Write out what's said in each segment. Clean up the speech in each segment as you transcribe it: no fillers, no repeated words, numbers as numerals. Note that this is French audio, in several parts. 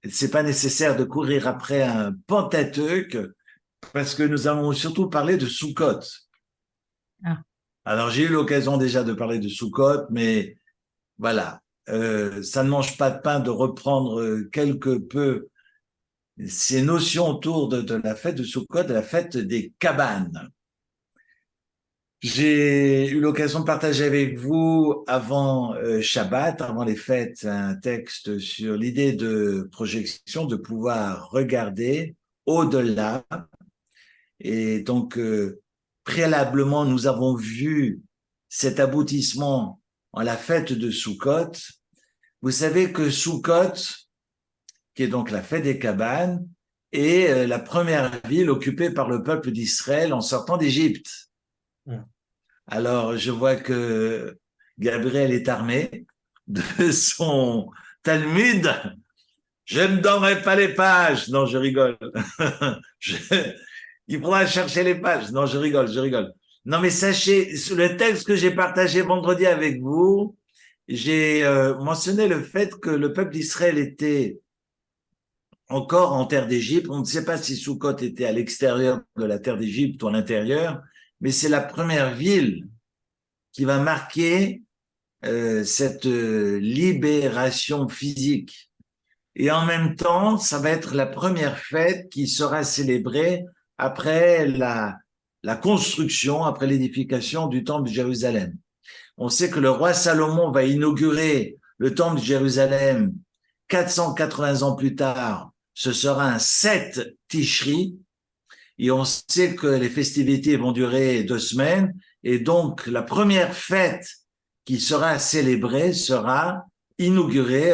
c'est pas nécessaire de courir après un Pentateuque parce que nous allons surtout parler de Sukkot. Ah, Alors, j'ai eu l'occasion déjà de parler de Sukkot, mais voilà, ça ne mange pas de pain de reprendre quelque peu ces notions autour de la fête de Sukkot, de la fête des cabanes. J'ai eu l'occasion de partager avec vous avant Shabbat, avant les fêtes, un texte sur l'idée de projection, de pouvoir regarder au-delà. Et donc, préalablement, nous avons vu cet aboutissement en la fête de Sukkot. Vous savez que Sukkot, qui est donc la fête des cabanes, est la première ville occupée par le peuple d'Israël en sortant d'Égypte. mm. Alors, je vois que Gabriel est armé de son Talmud. Je ne donnerai pas les pages. Non, je rigole. Je, il faudra chercher les pages. Non, je rigole, je rigole. Non, mais sachez, sur le texte que j'ai partagé vendredi avec vous, j'ai mentionné le fait que le peuple d'Israël était encore en terre d'Égypte. On ne sait pas si Sukkot était à l'extérieur de la terre d'Égypte ou à l'intérieur, mais c'est la première ville qui va marquer cette libération physique. Et en même temps, ça va être la première fête qui sera célébrée après la construction, après l'édification du temple de Jérusalem. On sait que le roi Salomon va inaugurer le temple de Jérusalem 480 ans plus tard. Ce sera un 7 Tishri. Et on sait que les festivités vont durer 2 semaines. Et donc, la première fête qui sera célébrée sera inaugurée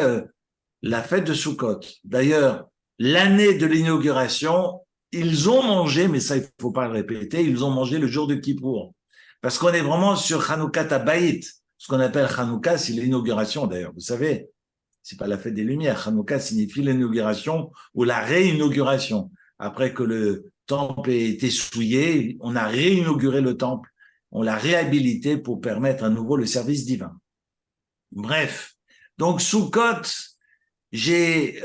la fête de Sukkot. D'ailleurs, l'année de l'inauguration, ils ont mangé, mais ça, il ne faut pas le répéter, ils ont mangé le jour de Kippour. Parce qu'on est vraiment sur Hanouka Tabaït. Ce qu'on appelle Hanouka, c'est l'inauguration d'ailleurs. Vous savez, c'est pas la fête des Lumières. Hanouka signifie l'inauguration ou la réinauguration. Après que le temple ait été souillé, on a réinauguré le temple, on l'a réhabilité pour permettre à nouveau le service divin. Bref, donc Sukkot, j'ai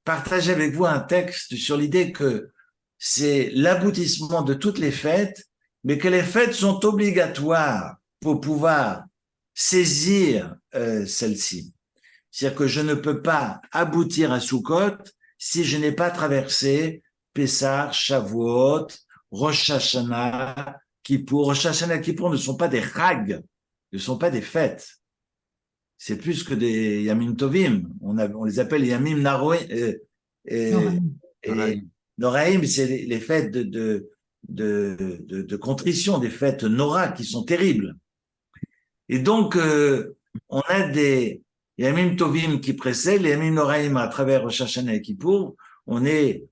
partagé avec vous un texte sur l'idée que c'est l'aboutissement de toutes les fêtes, mais que les fêtes sont obligatoires pour pouvoir saisir celles-ci. C'est-à-dire que je ne peux pas aboutir à Sukkot si je n'ai pas traversé Pessah, Shavuot, Rosh Hashanah, Kippour. Rosh Hashanah et Kippour ne sont pas des rags, ne sont pas des fêtes. C'est plus que des Yamim Tovim. On les appelle Yamim Naroim. Et, Noraïm. et Noraim, c'est les fêtes de contrition, des fêtes Nora qui sont terribles. Et donc, on a des Yamim Tovim qui précèdent, les Yamim Noraim à travers Rosh Hashanah et Kippour. On est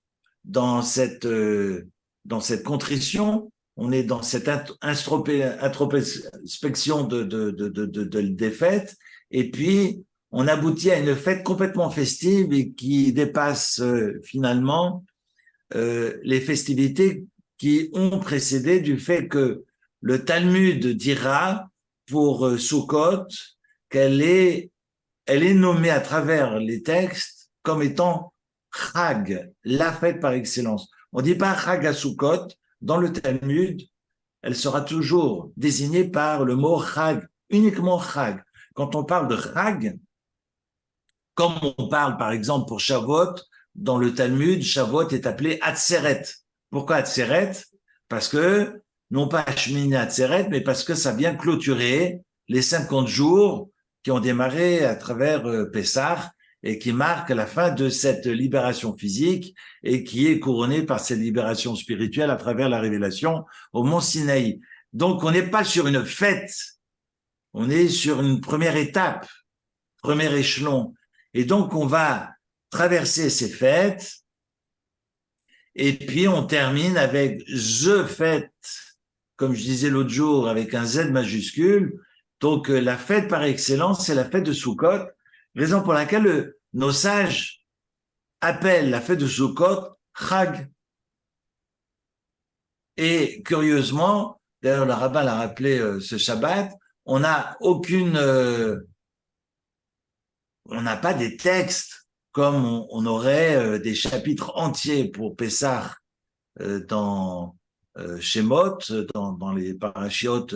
dans cette contrition, on est dans cette introspection des fêtes, et puis on aboutit à une fête complètement festive et qui dépasse finalement les festivités qui ont précédé, du fait que le Talmud dira pour Sukkot elle est nommée à travers les textes comme étant Chag, la fête par excellence. On ne dit pas Chag à Sukkot. Dans le Talmud, elle sera toujours désignée par le mot Chag, uniquement Chag. Quand on parle de Chag, comme on parle par exemple pour Shavuot, dans le Talmud, Shavuot est appelé Atzeret. Pourquoi Atzeret? Parce que, non pas Shmini Atzeret, mais parce que ça vient clôturer les 50 jours qui ont démarré à travers Pessah et qui marquent la fin de cette libération physique et qui est couronnée par cette libération spirituelle à travers la révélation au mont Sinaï. Donc, on n'est pas sur une fête, on est sur une première étape, premier échelon. Et donc, on va traverser ces fêtes et puis on termine avec The Fête, comme je disais l'autre jour, avec un Z majuscule. Donc, la fête par excellence, c'est la fête de Sukkot, raison pour laquelle nos sages appellent la fête de Sukkot Chag. Et curieusement, d'ailleurs le rabbin l'a rappelé ce Shabbat, on n'a pas des textes comme on aurait des chapitres entiers pour Pessah dans Shemot, dans les parachiotes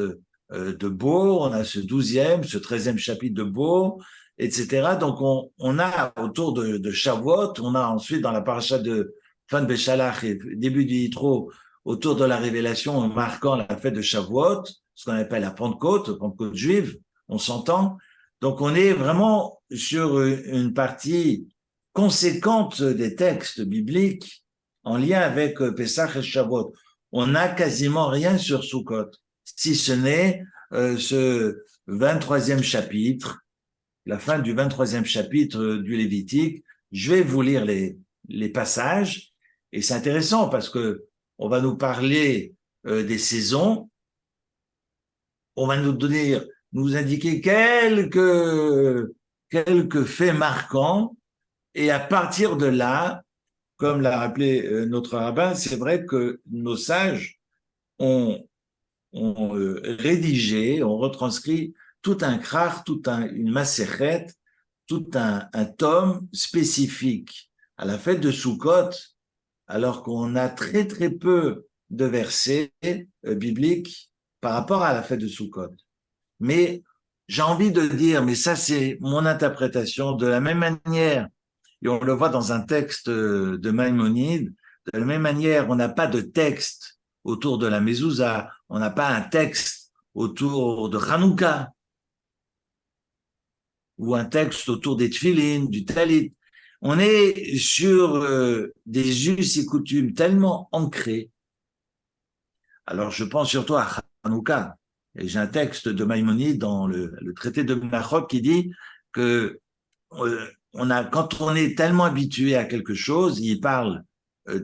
de Bo, on a ce 12e, ce 13e chapitre de Bo, etc. Donc on a autour de Shavuot, on a ensuite dans la paracha de fin de Béchalach et début du Yitro, autour de la révélation en marquant la fête de Shavuot, ce qu'on appelle la Pentecôte juive, on s'entend. Donc on est vraiment sur une partie conséquente des textes bibliques en lien avec Pessah et Shavuot. On n'a quasiment rien sur Sukkot, si ce n'est ce 23e chapitre, la fin du 23e chapitre du Lévitique. Je vais vous lire les passages, et c'est intéressant parce que on va nous parler des saisons, on va nous indiquer quelques faits marquants, et à partir de là, comme l'a rappelé notre rabbin, c'est vrai que nos sages ont rédigé, ont retranscrit tout un krach, une maséchet, tout un tome spécifique à la fête de Sukkot, alors qu'on a très très peu de versets bibliques par rapport à la fête de Sukkot. Mais j'ai envie de dire, mais ça c'est mon interprétation, de la même manière, et on le voit dans un texte de Maïmonide, de la même manière, on n'a pas de texte autour de la mezouza, on n'a pas un texte autour de Hanouka, ou un texte autour des tfilines, du talit. On est sur des us et coutumes tellement ancrés. Alors je pense surtout à Hanouka, et j'ai un texte de Maïmonide dans le traité de Menachot qui dit que quand on est tellement habitué à quelque chose, il parle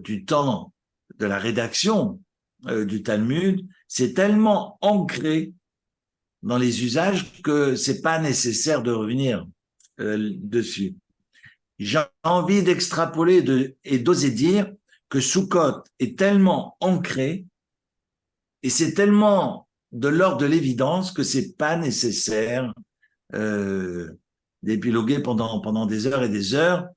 du temps de la rédaction du Talmud, c'est tellement ancré dans les usages que c'est pas nécessaire de revenir dessus. J'ai envie d'extrapoler et d'oser dire que Sukkot est tellement ancré et c'est tellement de l'ordre de l'évidence que c'est pas nécessaire d'épiloguer pendant des heures et des heures,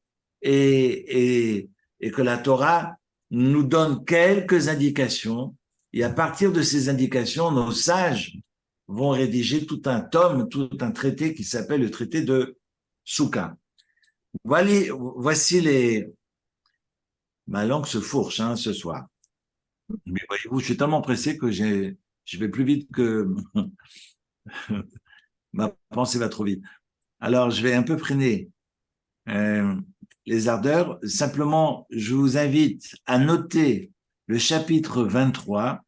et que la Torah nous donne quelques indications, et à partir de ces indications, nos sages vont rédiger tout un tome, tout un traité qui s'appelle le traité de Souka. Voici ma langue se fourche ce soir. Mais voyez-vous, je suis tellement pressé que je vais plus vite que ma pensée va trop vite. Alors, je vais un peu freiner les ardeurs. Simplement, je vous invite à noter le chapitre 23.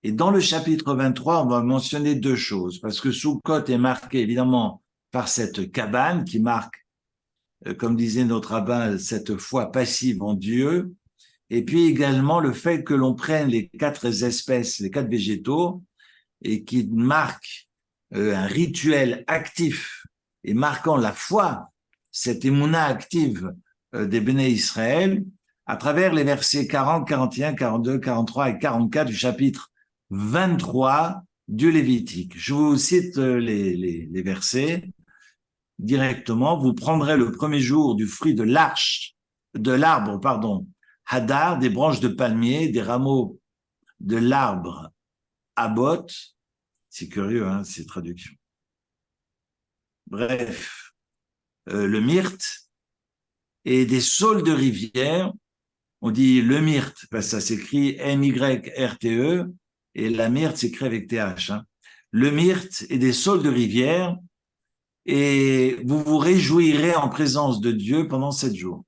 Et dans le chapitre 23, on va mentionner deux choses, parce que Sukkot est marqué évidemment par cette cabane qui marque, comme disait notre rabbin, cette foi passive en Dieu, et puis également le fait que l'on prenne les 4 espèces, les 4 végétaux, et qui marque un rituel actif et marquant la foi, cette émouna active des Béné Israël, à travers les versets 40, 41, 42, 43 et 44 du chapitre 23 du Lévitique. Je vous cite les versets directement. Vous prendrez le premier jour du fruit de l'arbre, Hadar, des branches de palmier, des rameaux de l'arbre Abot. C'est curieux, ces traductions. Bref, le myrte et des saules de rivière. On dit le myrte, parce que ça s'écrit M-Y-R-T-E, et la myrte s'écrit avec TH. Le myrte et des saules de rivière, et vous vous réjouirez en présence de Dieu pendant 7 jours.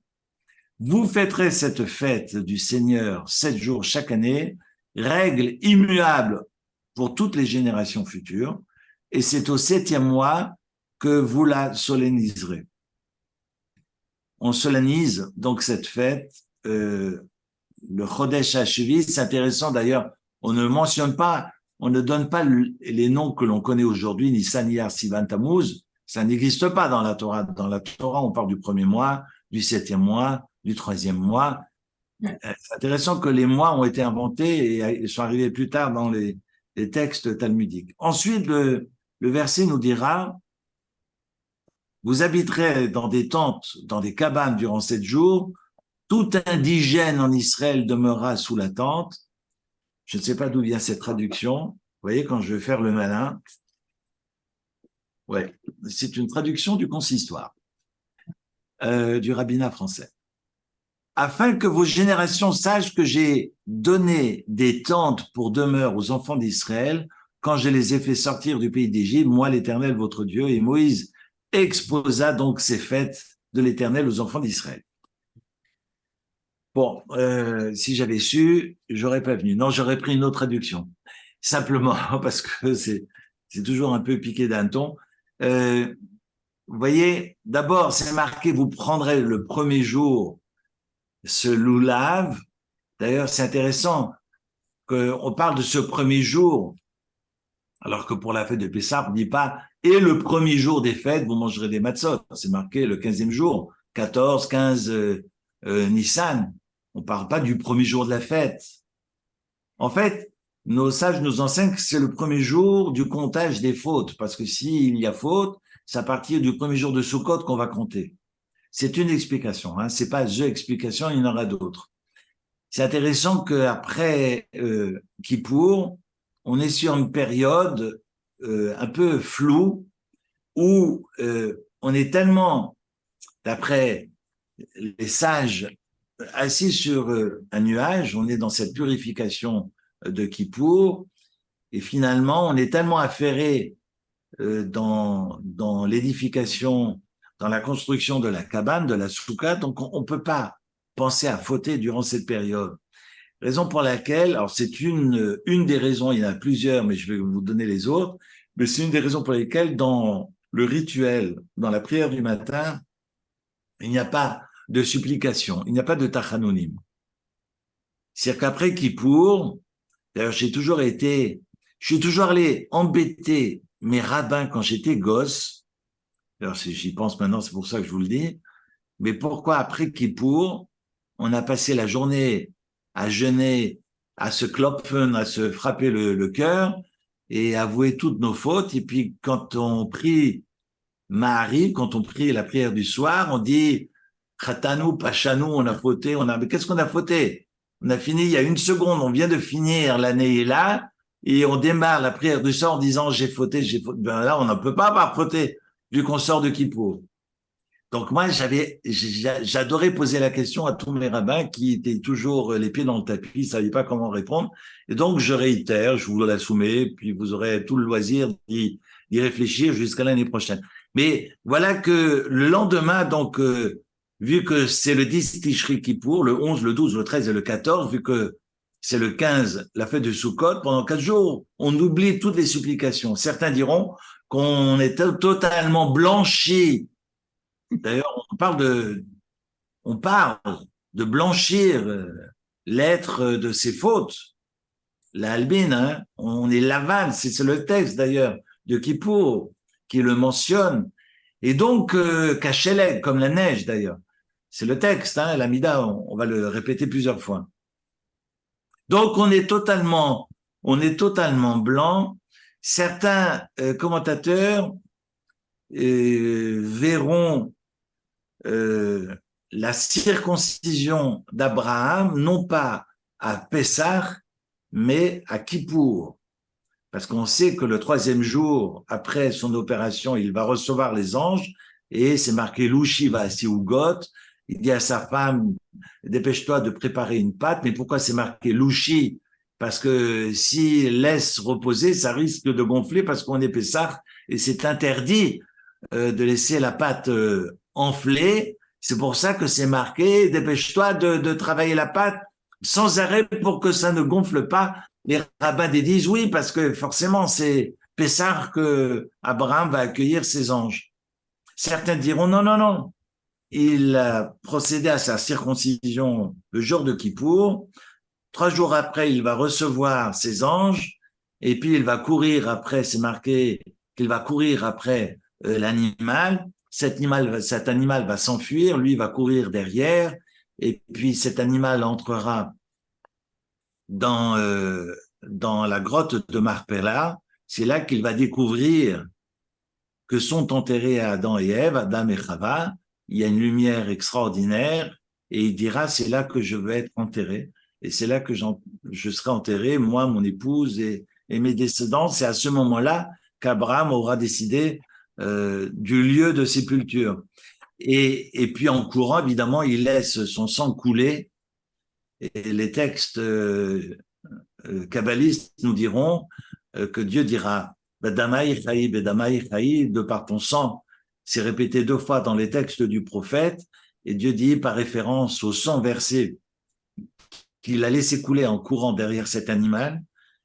Vous fêterez cette fête du Seigneur 7 jours chaque année, règle immuable pour toutes les générations futures, et c'est au 7e mois que vous la solenniserez. On solennise donc cette fête, le Chodesh HaShvi. C'est intéressant d'ailleurs, on ne mentionne pas, on ne donne pas les noms que l'on connaît aujourd'hui, Nissan, Iyar, Sivan, Tammuz, ça n'existe pas dans la Torah. Dans la Torah, on parle du 1er mois, du 7e mois, du 3e mois. C'est intéressant que les mois ont été inventés et sont arrivés plus tard dans les textes talmudiques. Ensuite, le verset nous dira vous habiterez dans des tentes, dans des cabanes durant 7 jours. Tout indigène en Israël demeurera sous la tente. Je ne sais pas d'où vient cette traduction. Vous voyez, quand je vais faire le malin, ouais, c'est une traduction du consistoire, du rabbinat français. Afin que vos générations sachent que j'ai donné des tentes pour demeure aux enfants d'Israël quand je les ai fait sortir du pays d'Égypte, moi l'Éternel votre Dieu. Et Moïse exposa donc ces fêtes de l'Éternel aux enfants d'Israël. Bon, si j'avais su, j'aurais pas venu. Non, j'aurais pris une autre traduction. Simplement parce que c'est toujours un peu piqué d'un ton. Vous voyez, d'abord, c'est marqué, vous prendrez le premier jour ce loulav. D'ailleurs, c'est intéressant qu'on parle de ce premier jour, alors que pour la fête de Pessah, on ne dit pas « et le premier jour des fêtes, vous mangerez des matzot ». C'est marqué le 15e jour, 14, 15 Nissan. On ne parle pas du premier jour de la fête. En fait, nos sages nous enseignent que c'est le premier jour du comptage des fautes, parce que s'il y a faute, c'est à partir du premier jour de Sukkot qu'on va compter. C'est une explication, hein. C'est pas the explication, il y en aura d'autres. C'est intéressant qu'après Kippour, on est sur une période un peu floue où on est tellement, d'après les sages, assis sur un nuage, on est dans cette purification de Kippour, et finalement, on est tellement affairé dans l'édification, dans la construction de la cabane, de la soukha, donc on ne peut pas penser à fauter durant cette période. Raison pour laquelle, alors c'est une des raisons, il y en a plusieurs, mais je vais vous donner les autres, mais c'est une des raisons pour lesquelles dans le rituel, dans la prière du matin, il n'y a pas de supplication, il n'y a pas de tachanonim. C'est-à-dire qu'après Kippour, d'ailleurs je suis toujours allé embêter mes rabbins quand j'étais gosse. Alors si j'y pense maintenant, c'est pour ça que je vous le dis. Mais pourquoi après Kippour, on a passé la journée à jeûner, à se klopfen, à se frapper le cœur et avouer toutes nos fautes. Et puis quand on prie Mahariv, quand on prie la prière du soir, on dit Khatanu, Pachanu, on a fauté. Mais qu'est-ce qu'on a fauté? On a fini il y a une seconde, on vient de finir l'année là. Et on démarre la prière du soir en disant j'ai fauté, j'ai fauté. Ben là, on ne peut pas avoir fauté vu qu'on sort de Kippour. Donc moi, j'adorais poser la question à tous mes rabbins qui étaient toujours les pieds dans le tapis, ils ne savaient pas comment répondre. Et donc je réitère, je vous la soumets, puis vous aurez tout le loisir d'y réfléchir jusqu'à l'année prochaine. Mais voilà que le lendemain, donc vu que c'est le 10 Tishri Kippour, le 11, le 12, le 13 et le 14, vu que c'est le 15, la fête de Sukkot, pendant 4 jours, on oublie toutes les supplications. Certains diront qu'on est totalement blanchi. D'ailleurs, on parle de blanchir l'être de ses fautes. La albine, hein, on est lavane, c'est le texte d'ailleurs de Kippour qui le mentionne. Et donc, Kachelek, comme la neige d'ailleurs. C'est le texte, hein, l'Amida, on va le répéter plusieurs fois. Donc, on est totalement blanc. Certains commentateurs verront la circoncision d'Abraham, non pas à Pessah, mais à Kippour. Parce qu'on sait que le 3e jour, après son opération, il va recevoir les anges, et c'est marqué Louchi va assis ou Goth. Il dit à sa femme, dépêche-toi de préparer une pâte. Mais pourquoi c'est marqué Louchi? Parce que s'il laisse reposer, ça risque de gonfler parce qu'on est Pessah, et c'est interdit de laisser la pâte enflée. C'est pour ça que c'est marqué, dépêche-toi de travailler la pâte sans arrêt pour que ça ne gonfle pas. Les rabbins disent oui, parce que forcément, c'est Pessah que Abraham va accueillir ses anges. Certains diront non, non, non. Il a procédé à sa circoncision le jour de Kippour. 3 jours après, il va recevoir ses anges. Et puis, il va courir après, c'est marqué qu'il va courir après l'animal. Cet animal va s'enfuir, lui va courir derrière. Et puis, cet animal entrera dans la grotte de Marpella. C'est là qu'il va découvrir que sont enterrés Adam et Ève, Adam et Chava. Il y a une lumière extraordinaire et il dira, c'est là que je vais être enterré. Et c'est là que je serai enterré, moi, mon épouse et mes descendants. C'est à ce moment-là qu'Abraham aura décidé du lieu de sépulture. Et puis en courant, évidemment, il laisse son sang couler. Et les textes kabbalistes nous diront que Dieu dira Bedamaï Chaï, Bedamaï Chaï, de par ton sang. C'est répété 2 fois dans les textes du prophète. Et Dieu dit, par référence au sang versé qu'il a laissé couler en courant derrière cet animal,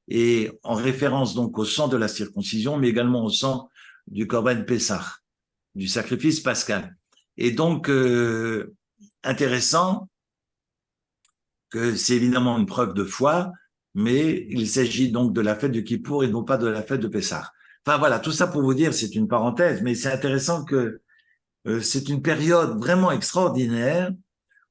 et en référence donc au sang de la circoncision, mais également au sang du Korban Pessah, du sacrifice pascal. Et donc, intéressant que c'est évidemment une preuve de foi, mais il s'agit donc de la fête de Kippour et non pas de la fête de Pessah. Enfin voilà, tout ça pour vous dire, c'est une parenthèse, mais c'est intéressant que c'est une période vraiment extraordinaire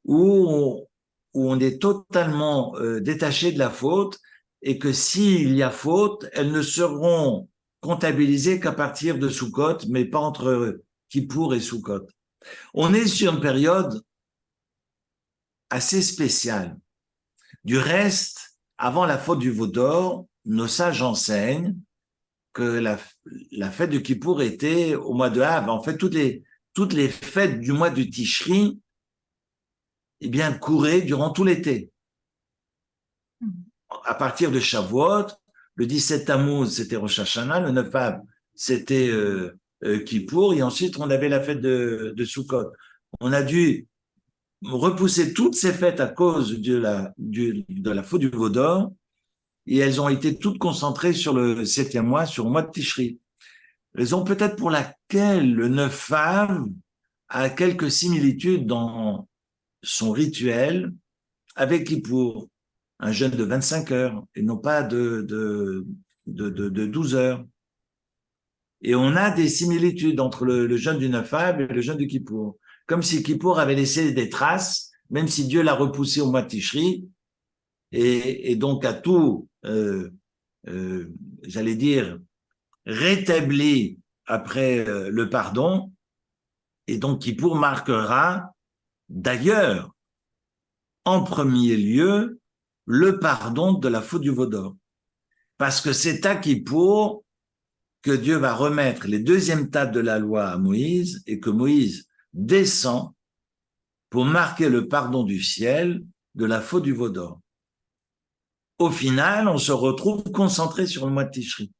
où on est totalement détaché de la faute et que s'il y a faute, elles ne seront comptabilisées qu'à partir de Sukkot, mais pas entre Kippour et Sukkot. On est sur une période assez spéciale. Du reste, avant la faute du veau d'or, nos sages enseignent que la fête de Kippour était au mois de Av. En fait, toutes les fêtes du mois du Tishri, eh bien, couraient durant tout l'été. À partir de Shavuot, le 17 Tammuz, c'était Rosh Hashanah, le 9 Av, c'était Kippour, et ensuite, on avait la fête de Sukkot. On a dû repousser toutes ces fêtes à cause de la faute du veau d'or, et elles ont été toutes concentrées sur le 7e mois, sur le mois de Tishri. Raison peut-être pour laquelle le 9 Av a quelques similitudes dans son rituel avec Kippour, un jeûne de 25 heures et non pas de 12 heures. Et on a des similitudes entre le jeûne du 9 Av et le jeûne du Kippour. Comme si Kippour avait laissé des traces, même si Dieu l'a repoussé au mois de Tishri, et donc a tout, j'allais dire, rétabli après le pardon, et donc Kippour marquera d'ailleurs en premier lieu le pardon de la faute du veau d'or. Parce que c'est à Kippour que Dieu va remettre les 2e tables de la loi à Moïse et que Moïse descend pour marquer le pardon du ciel de la faute du veau d'or. Au final, on se retrouve concentré sur le mois de Tishri.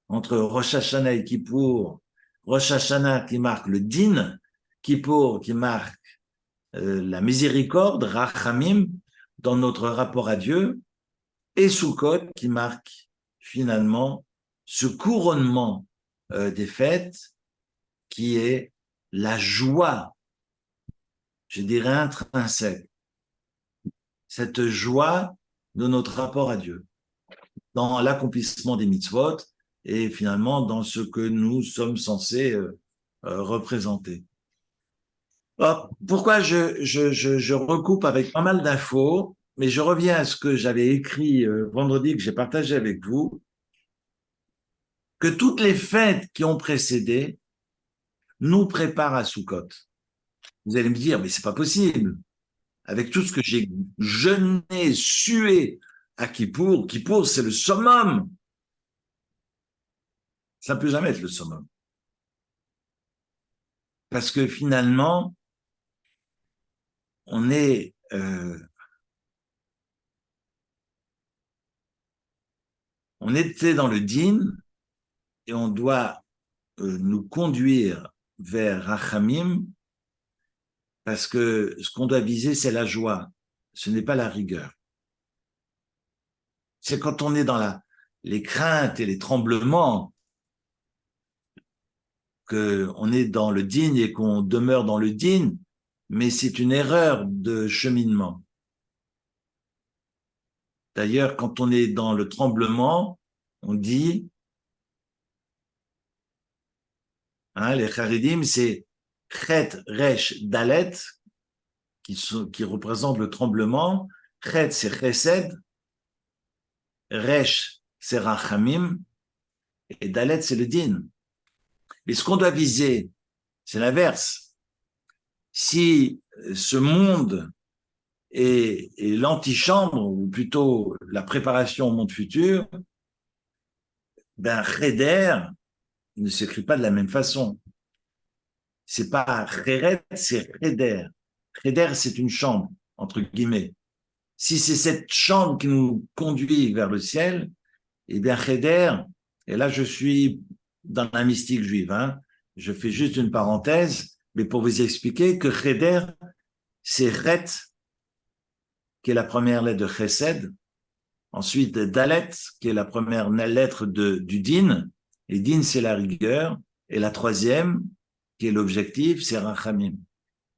Entre Rosh Hashanah et Kippour, Rosh Hashanah qui marque le din, Kippour qui marque la miséricorde, Rachamim, dans notre rapport à Dieu, et Sukkot qui marque finalement ce couronnement des fêtes qui est la joie, je dirais intrinsèque, cette joie de notre rapport à Dieu, dans l'accomplissement des mitzvot et finalement dans ce que nous sommes censés représenter. Alors, pourquoi je recoupe avec pas mal d'infos, mais je reviens à ce que j'avais écrit vendredi, que j'ai partagé avec vous, que toutes les fêtes qui ont précédé nous préparent à Sukkot. Vous allez me dire, mais c'est pas possible. Avec tout ce que j'ai jeûné, sué à Kippour, Kippour c'est le summum. Ça ne peut jamais être le summum. Parce que finalement, on était dans le din et on doit nous conduire vers Rachamim parce que ce qu'on doit viser, c'est la joie. Ce n'est pas la rigueur. C'est quand on est dans les craintes et les tremblements qu'on est dans le din et qu'on demeure dans le din, mais c'est une erreur de cheminement. D'ailleurs, quand on est dans le tremblement, on dit, les charidim, c'est chet, resh, dalet, qui représente le tremblement. Chet, c'est chesed, resh, c'est rachamim, et dalet, c'est le din. Mais ce qu'on doit viser, c'est l'inverse. Si ce monde est l'antichambre, ou plutôt la préparation au monde futur, ben Cheder ne s'écrit pas de la même façon. C'est pas Chéret, c'est Cheder. Cheder, c'est une chambre, entre guillemets. Si c'est cette chambre qui nous conduit vers le ciel, eh bien Cheder, et là je suis dans la mystique juive, hein, je fais juste une parenthèse, mais pour vous expliquer que Cheder, c'est Chet, qui est la première lettre de Chesed, ensuite Dalet, qui est la première lettre du Din, et Din c'est la rigueur, et la troisième, qui est l'objectif, c'est Rachamim,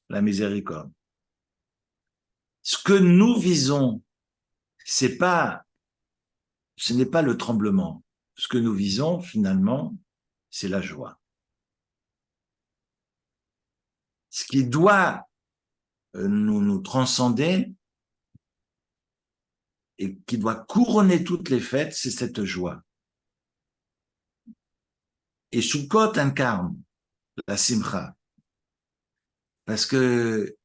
la miséricorde. Ce que nous visons, ce n'est pas le tremblement. Ce que nous visons, finalement, c'est la joie. Ce qui doit nous transcender et qui doit couronner toutes les fêtes, c'est cette joie. Et Sukkot incarne la simcha. Parce que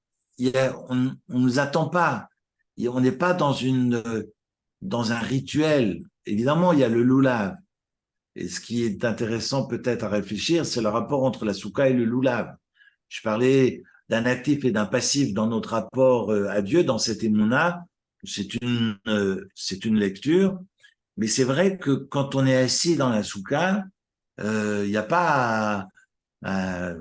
on nous attend pas. On n'est pas dans un rituel. Évidemment, il y a le lulav. Et ce qui est intéressant peut-être à réfléchir, c'est le rapport entre la soukha et le lulav. Je parlais d'un actif et d'un passif dans notre rapport à Dieu, dans cette émouna. C'est une lecture. Mais c'est vrai que quand on est assis dans la soukha, il n'y a pas à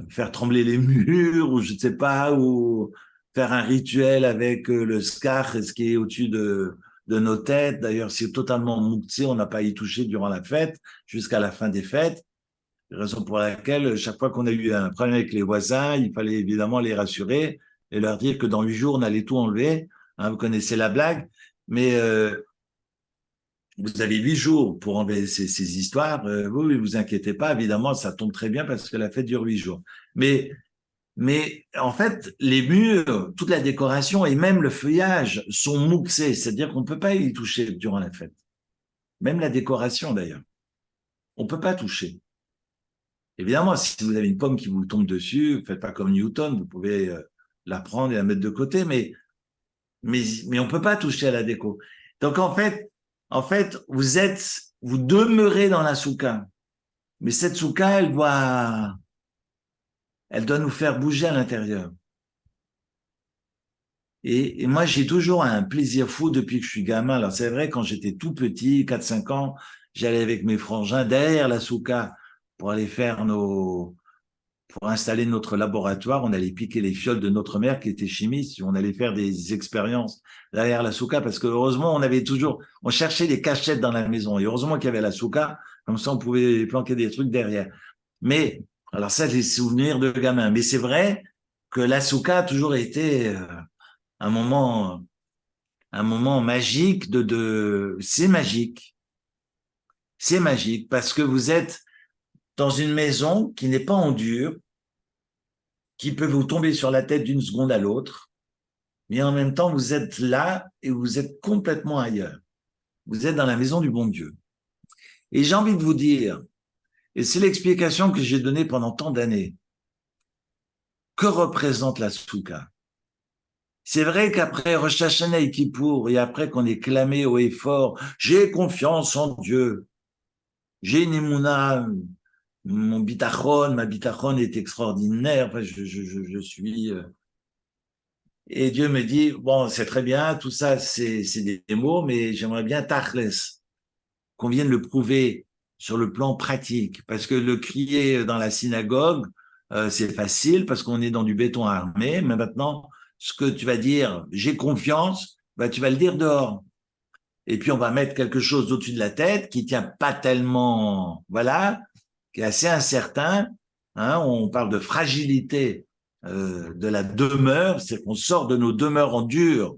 faire trembler les murs, ou je ne sais pas, ou faire un rituel avec le skach, ce qui est au-dessus de nos têtes. D'ailleurs, c'est totalement mouktsé, on n'a pas y touché durant la fête, jusqu'à la fin des fêtes. Raison pour laquelle, chaque fois qu'on a eu un problème avec les voisins, il fallait évidemment les rassurer et leur dire que dans 8 jours, on allait tout enlever. Hein, vous connaissez la blague, mais vous avez 8 jours pour enlever ces histoires. Oui, vous inquiétez pas, évidemment, ça tombe très bien parce que la fête dure 8 jours. Mais en fait, les murs, toute la décoration et même le feuillage sont mouxés, c'est-à-dire qu'on ne peut pas y toucher durant la fête. Même la décoration, d'ailleurs. On ne peut pas toucher. Évidemment, si vous avez une pomme qui vous tombe dessus, faites pas comme Newton, vous pouvez la prendre et la mettre de côté, mais on peut pas toucher à la déco. Donc en fait, vous demeurez dans la soukha, mais cette soukha, elle doit nous faire bouger à l'intérieur. Et moi, j'ai toujours un plaisir fou depuis que je suis gamin. Alors c'est vrai, quand j'étais tout petit, 4-5 ans, j'allais avec mes frangins derrière la soukha pour aller pour installer notre laboratoire. On allait piquer les fioles de notre mère qui était chimiste. On allait faire des expériences derrière la soukha parce que heureusement, on cherchait des cachettes dans la maison. Et heureusement qu'il y avait la soukha, comme ça on pouvait planquer des trucs derrière. Mais, alors ça, j'ai des souvenirs de gamin. Mais c'est vrai que la soukha a toujours été un moment magique c'est magique. C'est magique parce que vous êtes dans une maison qui n'est pas en dur, qui peut vous tomber sur la tête d'une seconde à l'autre, mais en même temps, vous êtes là et vous êtes complètement ailleurs. Vous êtes dans la maison du bon Dieu. Et j'ai envie de vous dire, et c'est l'explication que j'ai donnée pendant tant d'années, que représente la soukha? C'est vrai qu'après Rosh Hashanah et Kippour, et après qu'on ait clamé haut et fort, j'ai confiance en Dieu, j'ai une émouna, ma bitachon est extraordinaire, enfin, je suis... Et Dieu me dit, bon, c'est très bien, tout ça, c'est des mots, mais j'aimerais bien tachles, qu'on vienne le prouver sur le plan pratique. Parce que le crier dans la synagogue, c'est facile parce qu'on est dans du béton armé, mais maintenant, ce que tu vas dire, j'ai confiance, bah, tu vas le dire dehors. Et puis, on va mettre quelque chose au-dessus de la tête qui tient pas tellement, voilà, qui est assez incertain. Hein, on parle de fragilité de la demeure, c'est qu'on sort de nos demeures en dur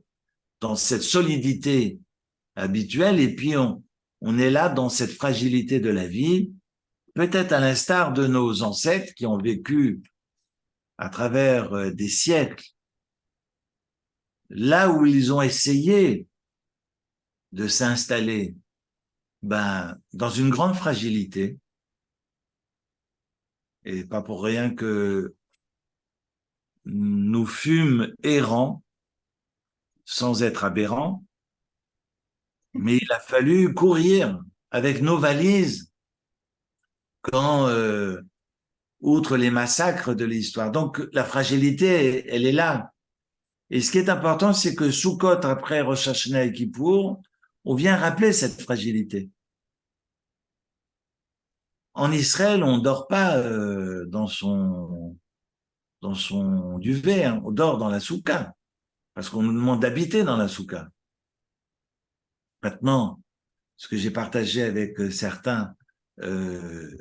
dans cette solidité habituelle et puis on est là dans cette fragilité de la vie, peut-être à l'instar de nos ancêtres qui ont vécu à travers des siècles, là où ils ont essayé de s'installer dans une grande fragilité, Et pas pour rien que nous fûmes errants, sans être aberrants, mais il a fallu courir avec nos valises quand, outre les massacres de l'histoire. Donc, la fragilité, elle est là. Et ce qui est important, c'est que Sukkot, après Rosh Hashanah et Kippour, on vient rappeler cette fragilité. En Israël, on ne dort pas dans son duvet, hein. On dort dans la soukha, parce qu'on nous demande d'habiter dans la soukha. Maintenant, ce que j'ai partagé avec certains de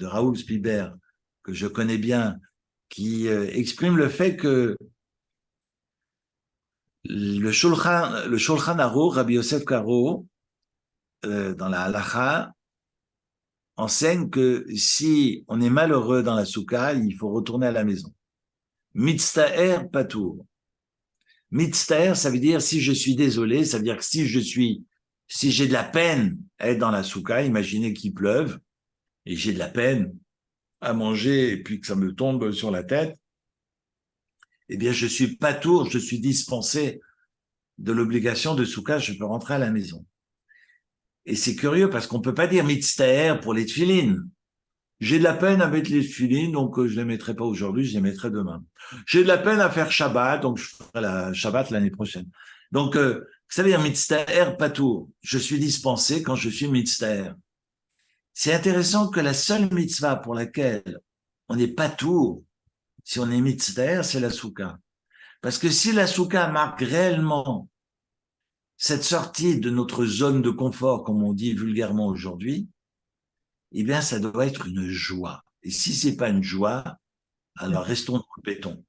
Raoul Spiber, que je connais bien, qui expriment le fait que le Shulchan Aruch, Rabbi Yosef Karo, dans la Halacha, enseigne que si on est malheureux dans la soukha, il faut retourner à la maison. Mitztaher patour. Mitztaher, ça veut dire si je suis désolé, ça veut dire que si j'ai de la peine à être dans la soukha, imaginez qu'il pleuve, et j'ai de la peine à manger, et puis que ça me tombe sur la tête, eh bien, je suis patour, je suis dispensé de l'obligation de soukha, je peux rentrer à la maison. Et c'est curieux parce qu'on peut pas dire mitztaher pour les tefilines. J'ai de la peine à mettre les tefilines, donc je les mettrai pas aujourd'hui, je les mettrai demain. J'ai de la peine à faire Shabbat, donc je ferai la Shabbat l'année prochaine. Donc, ça veut dire mitztaher patour. Je suis dispensé quand je suis mitztaher. C'est intéressant que la seule mitzvah pour laquelle on n'est patour, si on est mitztaher, c'est la soukha. Parce que si la soukha marque réellement cette sortie de notre zone de confort, comme on dit vulgairement aujourd'hui, eh bien, ça doit être une joie. Et si c'est pas une joie, alors restons dans le béton.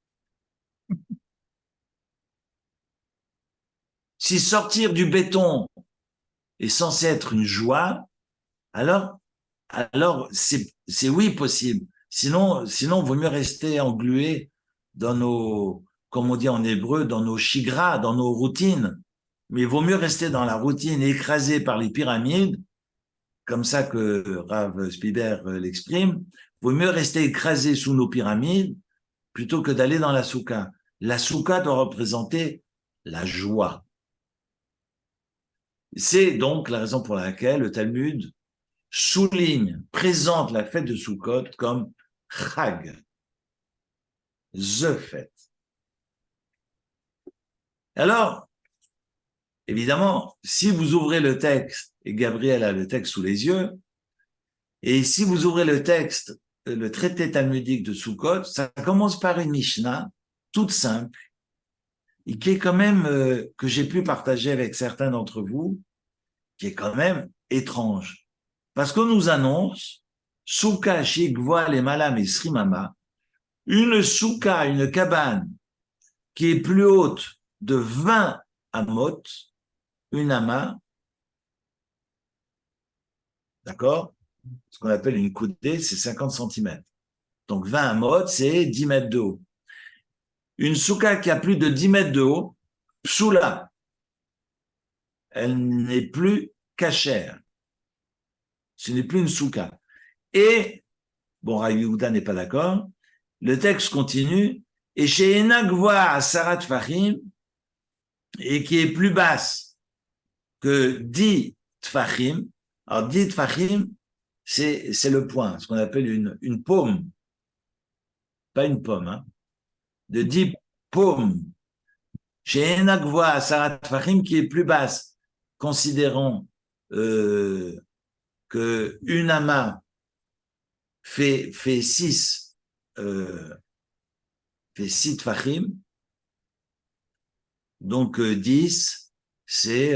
Si sortir du béton est censé être une joie, alors c'est oui possible. Sinon, vaut mieux rester englué dans nos, comme on dit en hébreu, dans nos chigras, dans nos routines. Mais il vaut mieux rester dans la routine écrasé par les pyramides, comme ça que Rav Spiber l'exprime. Il vaut mieux rester écrasé sous nos pyramides plutôt que d'aller dans la soukha. La soukha doit représenter la joie. C'est donc la raison pour laquelle le Talmud présente la fête de Sukkot comme Chag, the fête. Alors, évidemment, si vous ouvrez le texte, et Gabriel a le texte sous les yeux, et si vous ouvrez le texte, le traité talmudique de Sukkot, ça commence par une Mishnah toute simple, et qui est quand même, que j'ai pu partager avec certains d'entre vous, qui est quand même étrange. Parce qu'on nous annonce, Souka Shigvoa le Malam et Srimama, une souka, une cabane, qui est plus haute de 20 amot, une ama, d'accord? Ce qu'on appelle une coudée, c'est 50 cm. Donc 20 amot, c'est 10 mètres de haut. Une souka qui a plus de 10 mètres de haut, psoula, elle n'est plus cachère. Ce n'est plus une souka. Et, bon, Rabbi Yehuda n'est pas d'accord, le texte continue, et chez Enagvoa à Sarat Fahim, et qui est plus basse que 10 Tfahim. Alors 10 Tfahim, c'est le point, ce qu'on appelle une paume, pas une pomme, hein, de 10 paumes. Chez Enagvoa à Sarat Fahim, qui est plus basse, considérons que une ama fait 6 tfachim, donc 10, c'est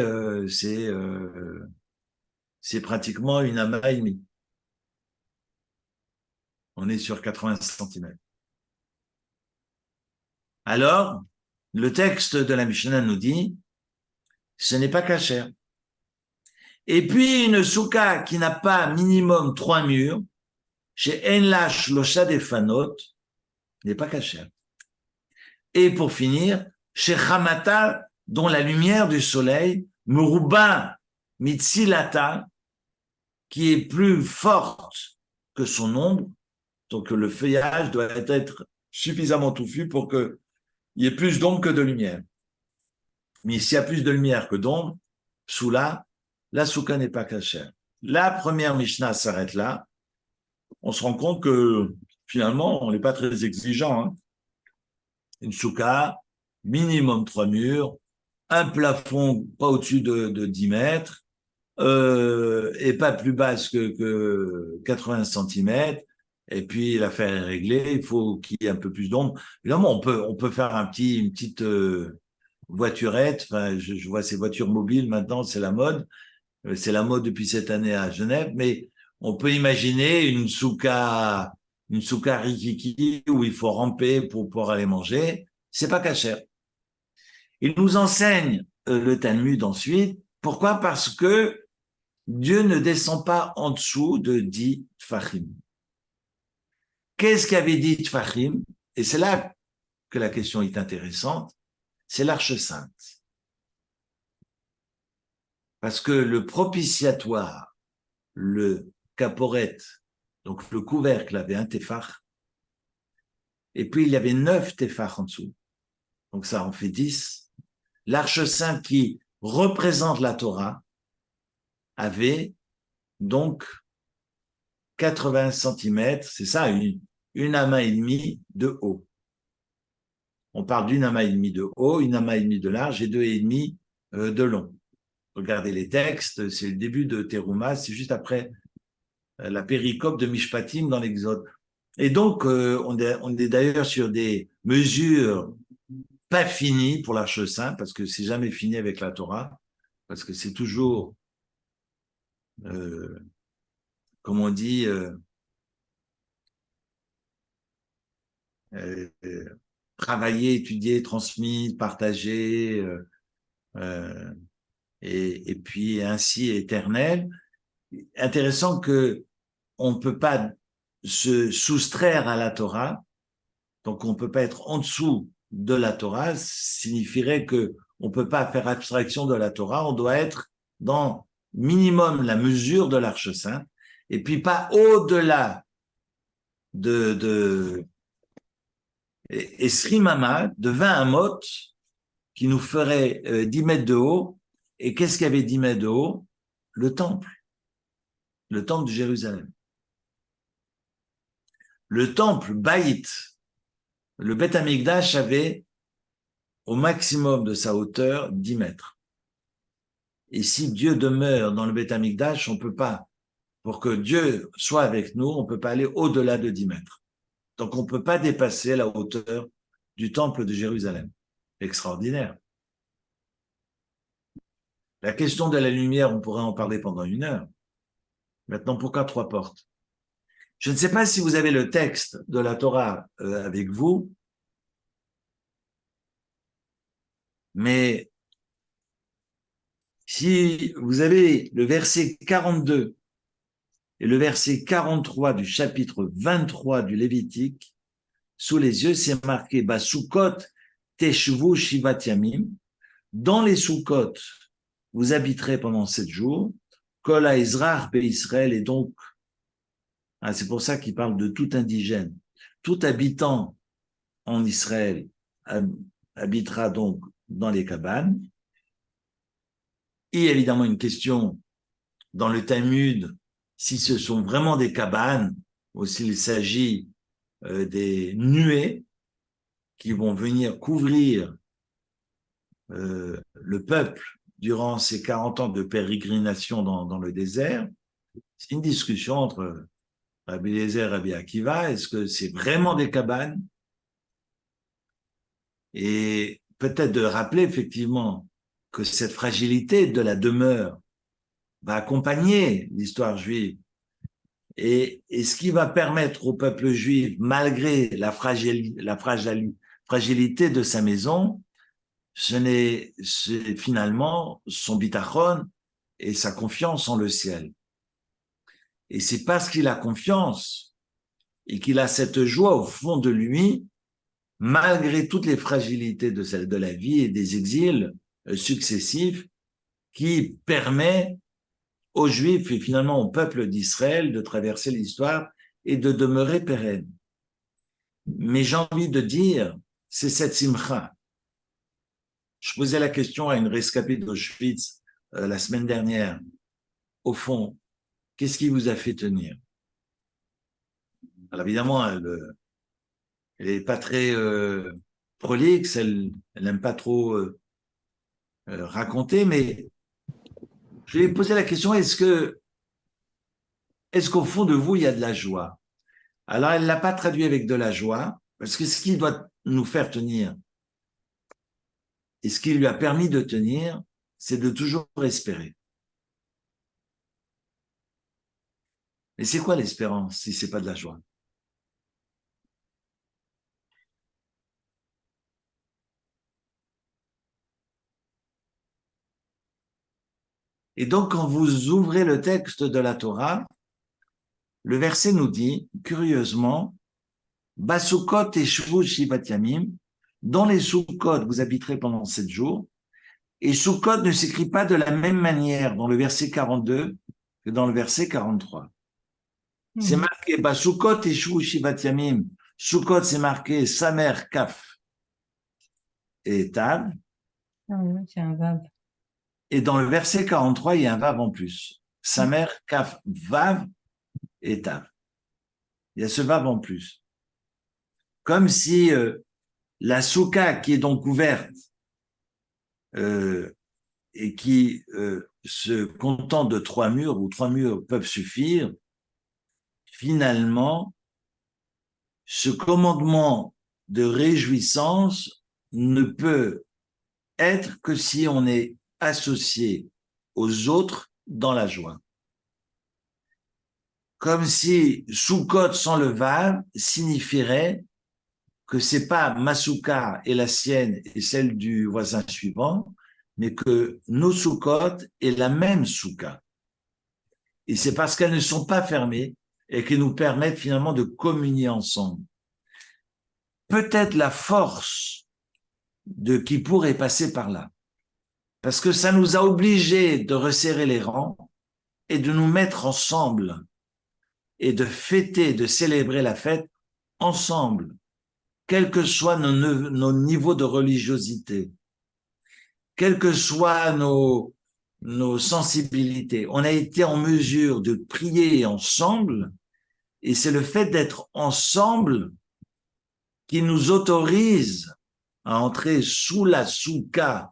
pratiquement une ama et demie. On est sur 80 cm. Alors, le texte de la Mishnah nous dit, ce n'est pas cachère. Et puis, une souka qui n'a pas minimum 3 murs, chez Enlash Losha Defanot, n'est pas cachère. Et pour finir, chez Hamata, dont la lumière du soleil, Muruba Mitzilata, qui est plus forte que son ombre, Donc, le feuillage doit être suffisamment touffu pour qu'il y ait plus d'ombre que de lumière. Mais s'il y a plus de lumière que d'ombre, psoula, la souka n'est pas cachère. La première Mishnah s'arrête là. On se rend compte que finalement, on n'est pas très exigeant. Hein. Une souka, minimum 3 murs, un plafond pas au-dessus de 10 mètres, et pas plus basse que 80 centimètres. Et puis l'affaire est réglée. Il faut qu'il y ait un peu plus d'ombre. Évidemment, on peut faire une petite voiturette. Enfin, je vois ces voitures mobiles maintenant, c'est la mode. C'est la mode depuis cette année à Genève. Mais on peut imaginer une souka rikiki où il faut ramper pour pouvoir aller manger. C'est pas cachère. Il nous enseigne le Talmud ensuite. Pourquoi? Parce que Dieu ne descend pas en dessous de 10 tfachim. Qu'est-ce qu'avait dit tfachim? Et c'est là que la question est intéressante. C'est l'Arche sainte. Parce que le propitiatoire, le caporet, donc le couvercle avait un téfach, et puis il y avait 9 téfach en dessous. Donc ça en fait 10. L'Arche sainte qui représente la Torah avait donc 80 centimètres, c'est ça, une amas et demie de haut. On parle d'une amas et demie de haut, une amas et demie de large et 2,5 de long. Regardez les textes, c'est le début de Teruma, c'est juste après la péricope de Mishpatim dans l'Exode. Et donc, on est d'ailleurs sur des mesures pas finies pour l'Arche sainte, parce que c'est jamais fini avec la Torah, parce que c'est toujours, comme on dit, travailler, étudier, transmis, partager, et puis ainsi éternel. Intéressant que on ne peut pas se soustraire à la Torah, donc on ne peut pas être en dessous de la Torah, signifierait que on ne peut pas faire abstraction de la Torah, on doit être dans minimum la mesure de l'Arche sainte, et puis pas au-delà de Srimama, de 20 amot, qui nous ferait 10 mètres de haut. Et qu'est-ce qu'il y avait 10 mètres de haut? Le temple de Jérusalem. Le temple Baït, le Beth Amikdash avait au maximum de sa hauteur 10 mètres. Et si Dieu demeure dans le Beth Amikdash, on peut pas, pour que Dieu soit avec nous, on peut pas aller au-delà de 10 mètres. Donc on peut pas dépasser la hauteur du temple de Jérusalem. Extraordinaire. La question de la lumière, on pourrait en parler pendant 1 heure. Maintenant, pourquoi 3 portes? Je ne sais pas si vous avez le texte de la Torah avec vous, mais si vous avez le verset 42 et le verset 43 du chapitre 23 du Lévitique, sous les yeux, c'est marqué « Basukot teshvu shivat yamim » dans les Soukot, vous habiterez pendant 7 jours, Kol ha'ezrach be'Israël, et donc, c'est pour ça qu'il parle de tout indigène, tout habitant en Israël habitera donc dans les cabanes. Et évidemment une question dans le Talmud, si ce sont vraiment des cabanes ou s'il s'agit des nuées qui vont venir couvrir le peuple durant ces 40 ans de pérégrination dans le désert. C'est une discussion entre Rabbi Eliezer et Rabbi Akiva. Est-ce que c'est vraiment des cabanes? Et peut-être de rappeler effectivement que cette fragilité de la demeure va accompagner l'histoire juive. Et ce qui va permettre au peuple juif, malgré la fragilité de sa maison, c'est finalement son bitachon et sa confiance en le ciel. Et c'est parce qu'il a confiance et qu'il a cette joie au fond de lui, malgré toutes les fragilités de la vie et des exils successifs, qui permet aux Juifs et finalement au peuple d'Israël de traverser l'histoire et de demeurer pérenne. Mais j'ai envie de dire, c'est cette simcha. Je posais la question à une rescapée d'Auschwitz la semaine dernière. Au fond, qu'est-ce qui vous a fait tenir? Alors évidemment, elle n'est pas très prolixe, elle n'aime pas trop raconter, mais je lui ai posé la question, est-ce qu'au fond de vous, il y a de la joie? Alors, elle ne l'a pas traduit avec de la joie, parce que ce qui doit nous faire tenir, et ce qui lui a permis de tenir, c'est de toujours espérer. Et c'est quoi l'espérance si c'est pas de la joie? Et donc, quand vous ouvrez le texte de la Torah, le verset nous dit, curieusement, Basukot et Shvu Shivat Yamim, dans les Sukkot, vous habiterez pendant 7 jours, et Sukkot ne s'écrit pas de la même manière dans le verset 42 que dans le verset 43. C'est marqué, Basukot et Shvu Shivat Yamim. Sukkot, c'est marqué Samer, Kaf et Tav. Ah oui, c'est un vav. Et dans le verset 43, il y a un vav en plus. Samer, Kaf, Vav et Tav. Il y a ce vav en plus. Comme si la souka qui est donc ouverte et qui se contente de 3 murs, ou 3 murs peuvent suffire, finalement, ce commandement de réjouissance ne peut être que si on est associé aux autres dans la joie. Comme si Soukot sans le vav signifierait que c'est pas ma souka et la sienne et celle du voisin suivant, mais que nos soukot est la même souka. Et c'est parce qu'elles ne sont pas fermées et qu'elles nous permettent finalement de communier ensemble. Peut-être la force de Kippour est passée par là. Parce que ça nous a obligés de resserrer les rangs et de nous mettre ensemble et de fêter, de célébrer la fête ensemble, quels que soient nos niveaux de religiosité, quelles que soient nos sensibilités. On a été en mesure de prier ensemble et c'est le fait d'être ensemble qui nous autorise à entrer sous la souka,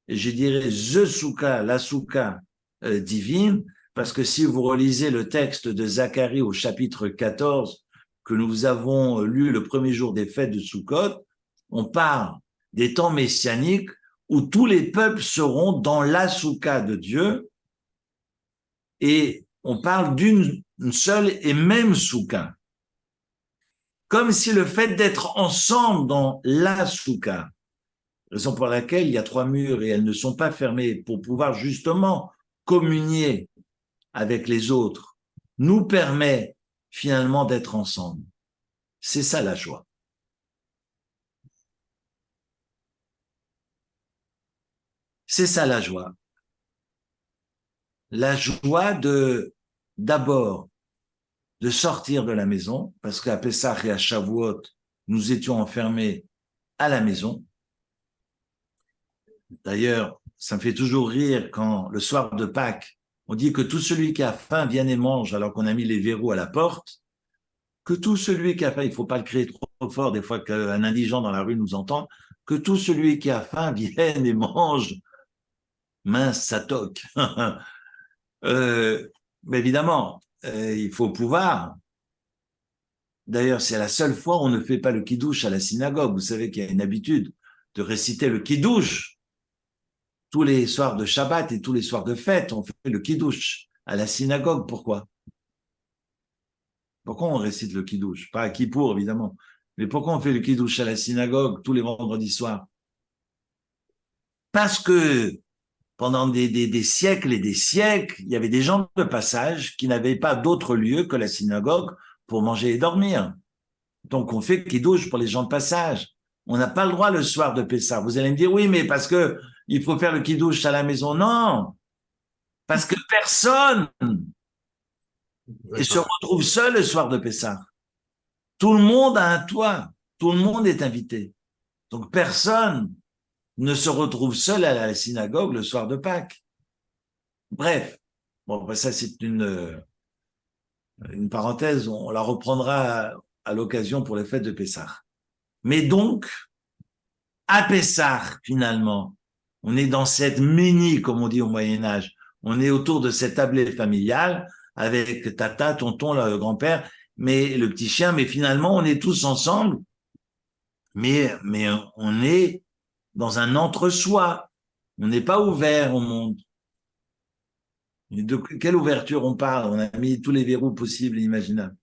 et je dirais the souka, la souka divine, parce que si vous relisez le texte de Zacharie au chapitre 14, que nous avons lu le premier jour des fêtes de Sukkot, on parle des temps messianiques où tous les peuples seront dans la souka de Dieu et on parle d'une seule et même souka. Comme si le fait d'être ensemble dans la souka, raison pour laquelle il y a 3 murs et elles ne sont pas fermées pour pouvoir justement communier avec les autres, nous permet finalement d'être ensemble. C'est ça la joie. C'est ça la joie. La joie d'abord, de sortir de la maison, parce qu'à Pessah et à Shavuot, nous étions enfermés à la maison. D'ailleurs, ça me fait toujours rire quand, le soir de Pâques, on dit que tout celui qui a faim vienne et mange, alors qu'on a mis les verrous à la porte, que tout celui qui a faim, il ne faut pas le crier trop fort, des fois qu'un indigent dans la rue nous entend, que tout celui qui a faim vienne et mange. Mince, ça toque. Mais évidemment, il faut pouvoir. D'ailleurs, c'est la seule fois où on ne fait pas le kidouche à la synagogue. Vous savez qu'il y a une habitude de réciter le kidouche tous les soirs de Shabbat et tous les soirs de fête. On fait le kidouche à la synagogue. Pourquoi? Pourquoi on récite le kidouche? Pas à Kippour, évidemment. Mais pourquoi on fait le kidouche à la synagogue tous les vendredis soirs? Parce que pendant des siècles et des siècles, il y avait des gens de passage qui n'avaient pas d'autre lieu que la synagogue pour manger et dormir. Donc, on fait kidouche pour les gens de passage. On n'a pas le droit le soir de Pessah. Vous allez me dire, oui, mais parce que il faut faire le kidouche à la maison. Non, parce que personne et se D'accord. retrouve seul le soir de Pessah. Tout le monde a un toit, tout le monde est invité. Donc personne ne se retrouve seul à la synagogue le soir de Pâques. Bref, bon, ben ça c'est une parenthèse, on la reprendra à l'occasion pour les fêtes de Pessah. Mais donc, à Pessah, finalement, on est dans cette mini, comme on dit au Moyen-Âge, on est autour de cette tablée familiale avec tata, tonton, le grand-père, mais le petit chien, mais finalement, on est tous ensemble, mais on est dans un entre-soi. On n'est pas ouvert au monde. De quelle ouverture on parle? On a mis tous les verrous possibles et imaginables.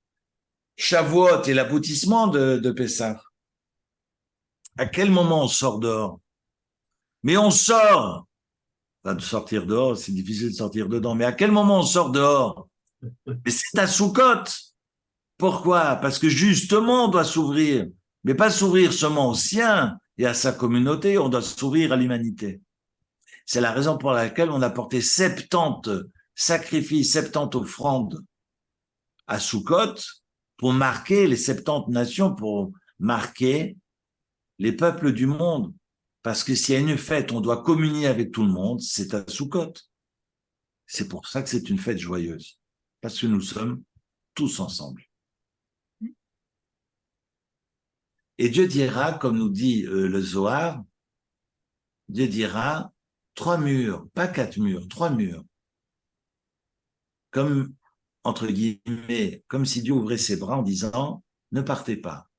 Shavuot est l'aboutissement de Pessah. À quel moment on sort dehors? Mais on sort. Enfin, de sortir dehors, c'est difficile de sortir dedans. Mais à quel moment on sort dehors? Mais c'est à Soukot. Pourquoi? Parce que justement, on doit s'ouvrir. Mais pas s'ouvrir seulement aux siens et à sa communauté, on doit s'ouvrir à l'humanité. C'est la raison pour laquelle on a porté 70 sacrifices, 70 offrandes à Soukot pour marquer les 70 nations, pour marquer les peuples du monde. Parce que s'il y a une fête, on doit communier avec tout le monde, c'est à Soukot. C'est pour ça que c'est une fête joyeuse. Parce que nous sommes tous ensemble. Et Dieu dira, comme nous dit le Zohar, Dieu dira 3 murs, pas 4 murs, 3 murs. Comme, entre guillemets, comme si Dieu ouvrait ses bras en disant, ne partez pas.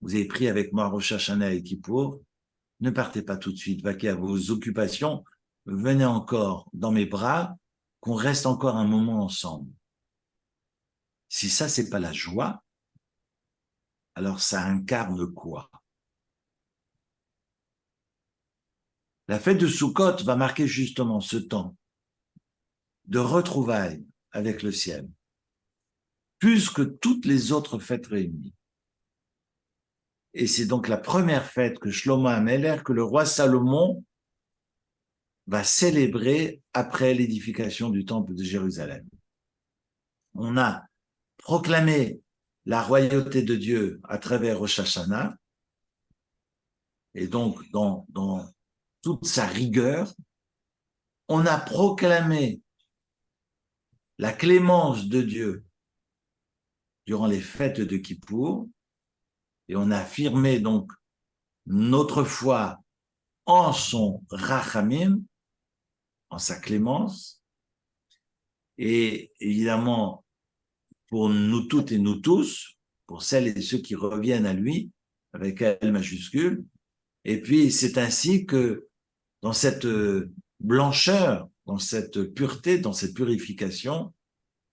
Vous avez pris avec moi Rosh Hashanah et Kippour, ne partez pas tout de suite, vaquez à vos occupations, venez encore dans mes bras, qu'on reste encore un moment ensemble. Si ça, c'est pas la joie, alors ça incarne quoi? La fête de Sukkot va marquer justement ce temps de retrouvailles avec le ciel, plus que toutes les autres fêtes réunies. Et c'est donc la première fête que Shlomo Ameler, que le roi Salomon va célébrer après l'édification du temple de Jérusalem. On a proclamé la royauté de Dieu à travers Rosh Hashanah, et donc dans toute sa rigueur, on a proclamé la clémence de Dieu durant les fêtes de Kippour, et on a affirmé donc notre foi en son rachamim, en sa clémence, et évidemment pour nous toutes et nous tous, pour celles et ceux qui reviennent à lui, avec L majuscule, et puis c'est ainsi que dans cette blancheur, dans cette pureté, dans cette purification,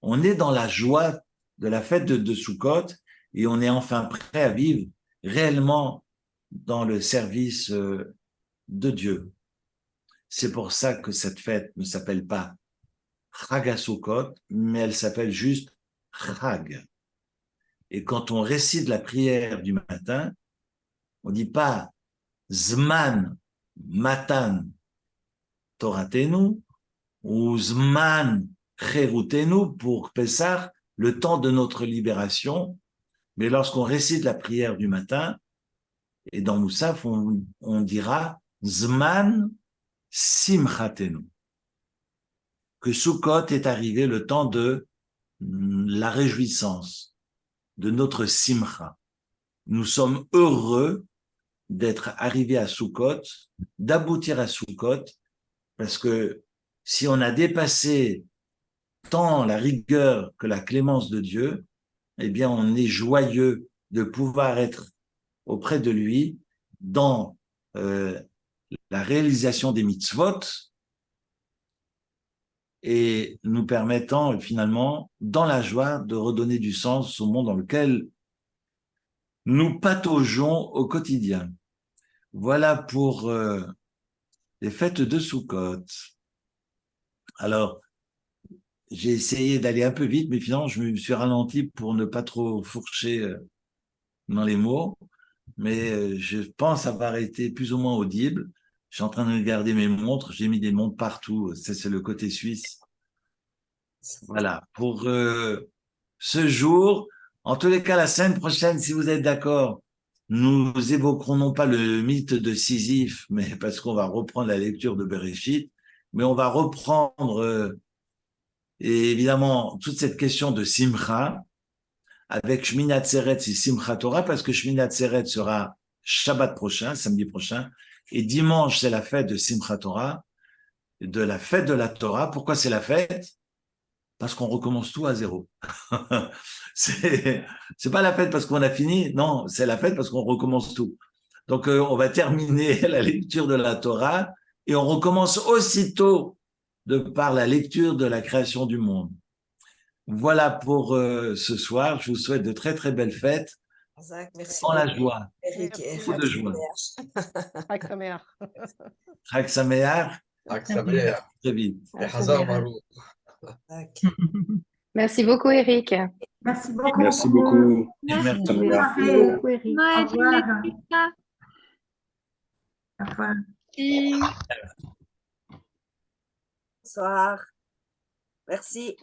on est dans la joie de la fête de Sukkot et on est enfin prêt à vivre réellement dans le service de Dieu. C'est pour ça que cette fête ne s'appelle pas Chag HaSukkot, mais elle s'appelle juste Chag. Et quand on récite la prière du matin, on dit pas Zman Matan Toratenu ou Zman Cherutenu pour Pessah, le temps de notre libération. Mais lorsqu'on récite la prière du matin, et dans Moussaf, on dira Zman Simchatenu. Que Sukkot est arrivé le temps de la réjouissance, de notre Simcha. Nous sommes heureux d'être arrivés à Sukkot, d'aboutir à Sukkot, parce que si on a dépassé tant la rigueur que la clémence de Dieu, eh bien, on est joyeux de pouvoir être auprès de lui dans la réalisation des mitzvot et nous permettant finalement, dans la joie, de redonner du sens au monde dans lequel nous pataugeons au quotidien. Voilà pour les fêtes de Sukkot. Alors, j'ai essayé d'aller un peu vite, mais finalement, je me suis ralenti pour ne pas trop fourcher dans les mots. Mais je pense avoir été plus ou moins audible. Je suis en train de regarder mes montres. J'ai mis des montres partout. C'est le côté suisse. Voilà, pour ce jour. En tous les cas, la semaine prochaine, si vous êtes d'accord, nous évoquerons non pas le mythe de Sisyphe, mais parce qu'on va reprendre la lecture de Bereshit, mais on va reprendre et évidemment toute cette question de Simcha avec Shmini Atzeret et Simchat Torah, parce que Shmini Atzeret sera Shabbat prochain, samedi prochain, et dimanche c'est la fête de Simchat Torah, de la fête de la Torah. Pourquoi c'est la fête? Parce qu'on recommence tout à zéro. c'est pas la fête parce qu'on a fini, non, c'est la fête parce qu'on recommence tout. Donc on va terminer la lecture de la Torah et on recommence aussitôt de par la lecture de la création du monde. Voilà pour ce soir. Je vous souhaite de très très belles fêtes Merci dans la beaucoup, joie, Eric. beaucoup de joie. חג שמח. Chag Sameach, חג שמח, très vite. וחזר ברוך. Merci beaucoup, Eric. Merci beaucoup. Merci beaucoup. Merci. Ça me va. Merci beaucoup, Eric. Au revoir. Au revoir. Bonsoir. Merci.